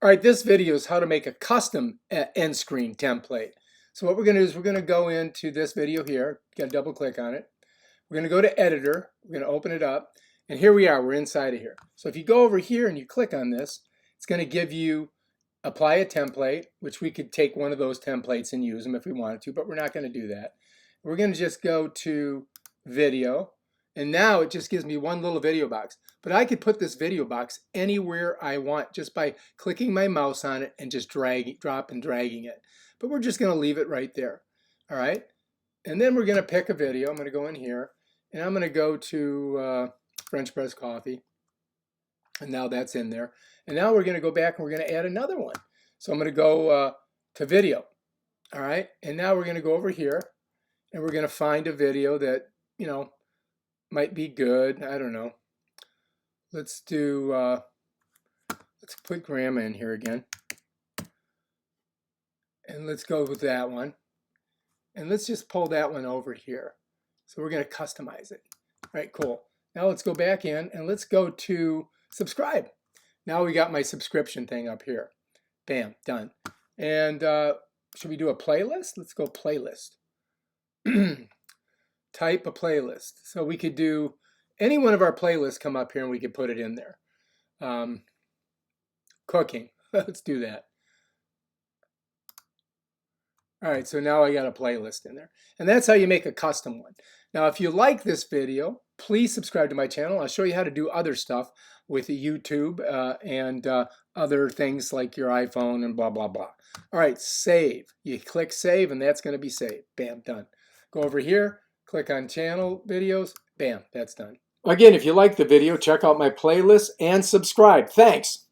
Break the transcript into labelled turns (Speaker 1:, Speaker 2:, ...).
Speaker 1: All right, this video is how to make a custom end screen template. So what we're going to do is we're going to go into this video here. You got to double click on it. We're going to go to editor. We're going to open it up. And here we are. We're inside of here. So if you go over here and you click on this, it's going to give you apply a template, which we could take one of those templates and use them if we wanted to, but we're not going to do that. We're going to just go to video. And now it just gives me one little video box. But I could put this video box anywhere I want just by clicking my mouse on it and just drop and dragging it. But we're just going to leave it right there. All right. And then we're going to pick a video. I'm going to go in here and I'm going to go to French press coffee. And now that's in there. And now we're going to go back and we're going to add another one. So I'm going to go to video. All right. And now we're going to go over here and we're going to find a video that, might be good. I don't know. Let's do, let's put grandma in here again. And let's go with that one. And let's just pull that one over here. So we're going to customize it. All right, cool. Now let's go back in and let's go to subscribe. Now we got my subscription thing up here. Bam, done. And should we do a playlist? Let's go playlist. Type a playlist. So we could do any one of our playlists come up here and we could put it in there. Cooking. Let's do that. All right, so now I got a playlist in there. And that's how you make a custom one. Now, if you like this video, please subscribe to my channel. I'll show you how to do other stuff with YouTube and other things like your iPhone and blah, blah, blah. All right, save. You click save and that's going to be saved. Bam, done. Go over here. Click on channel videos. Bam, that's done. Again, if you like the video, check out my playlist and subscribe. Thanks.